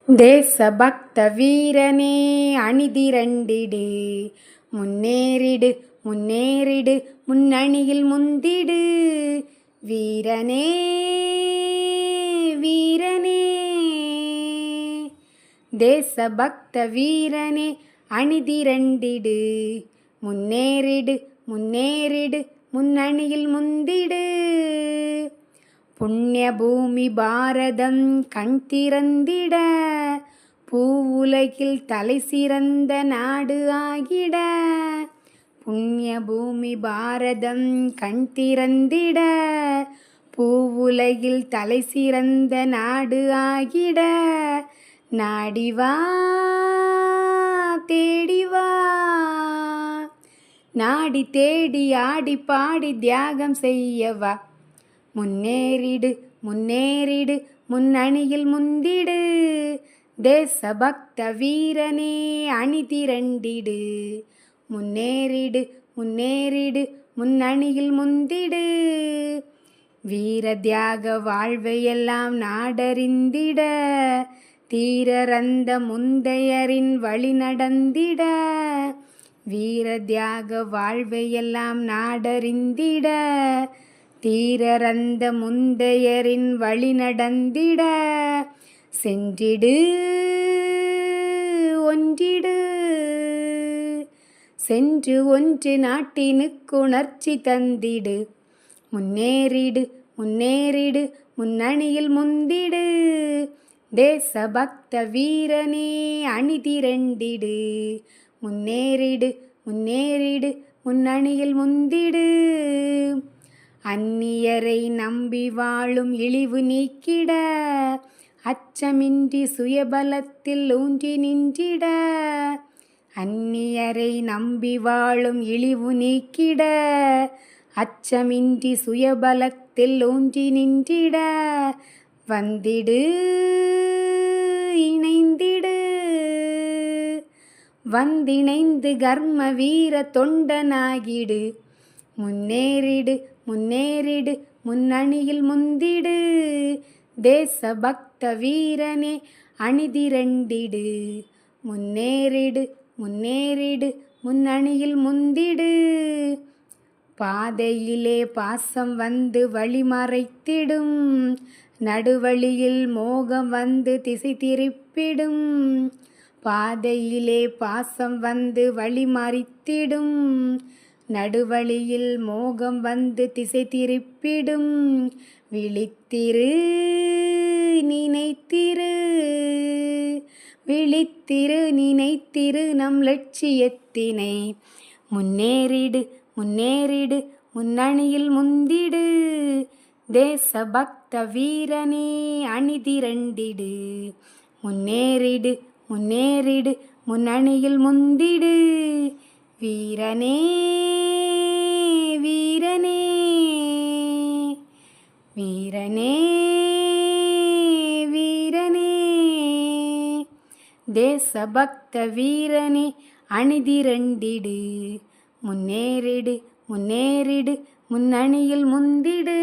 தேசபக்த வீரனே அணிதிரண்டிடு, முன்னேறிடு முன்னேறிடு முன்னணியில் முந்திடு. வீரனே வீரனே தேசபக்த வீரனே அணிதிரண்டிடு, முன்னேறிடு முன்னேறிடு முன்னணியில் முந்திடு. புண்ணிய பூமி பாரதம் கண் திறந்திட, பூவுலகில் தலை சிறந்த நாடு ஆகிட. புண்ணிய பூமி பாரதம் கண் திறந்திட, பூவுலகில் தலை சிறந்த நாடு ஆகிட. நாடிவா தேடிவா, நாடி தேடி ஆடி பாடி தியாகம் செய்யவா. முன்னேறிடு முன்னேறிடு முன்னணியில் முந்திடு. தேசபக்த வீரனே அணிதிரண்டிடு, முன்னேறிடு முன்னேறிடு முன்னணியில் முந்திடு. வீர தியாக வாழ்வையெல்லாம் நாடறிந்திட, தீரரந்த முந்தையரின் வழி நடந்திட. வீர தியாக வாழ்வையெல்லாம் நாடறிந்திட, தீரரந்த முந்தையரின் வழி நடந்திட. சென்றிடு ஒன்றிடு, சென்று ஒன்று நாட்டினுக்குணர்ச்சி தந்திடு. முன்னேறிடு முன்னேறிடு முன்னணியில் முந்திடு. தேசபக்த வீரனே அணிதிரண்டிடு, முன்னேறிடு முன்னேறிடு முன்னணியில் முந்திடு. அந்நியரை நம்பி வாழும் இழிவு நீக்கிட, அச்சமின்றி சுயபலத்தில் ஊன்றி நின்றிட. அந்நியரை நம்பி வாழும் இழிவு நீக்கிட, அச்சமின்றி சுயபலத்தில் ஊன்றி நின்றிட. வந்திடு இணைந்திடு, வந்திணைந்து கர்ம வீர தொண்டனாகிடு. முன்னேறிடு முன்னேறிடு முன்னணியில் முந்திடு. தேசபக்த வீரனே அணிதிரண்டிடு, முன்னேறிடு முன்னேறிடு முன்னணியில் முந்திடு. பாதையிலே பாசம் வந்து வழி மறைத்திடும், நடுவழியில் மோகம் வந்து திசை திருப்பிடும். பாதையிலே பாசம் வந்து வழி மறைத்திடும், நடுவழியில் மோகம் வந்து திசை திருப்பிடும். விழித்திரு நினைத்திரு, விழித்திரு நினைத்திரு நம் லட்சியத்தினை. முன்னேறிடு முன்னேறிடு முன்னணியில் முந்திடு. தேசபக்த வீரனே அணிதிரண்டிடு, முன்னேறிடு முன்னேறிடு முன்னணியில் முந்திடு. வீரனே வீரனே வீரனே வீரனே தேசபக்த வீரனே அணிதிரண்டிடு, முன்னேறிடு முன்னேறிடு முன்னணியில் முந்திடு.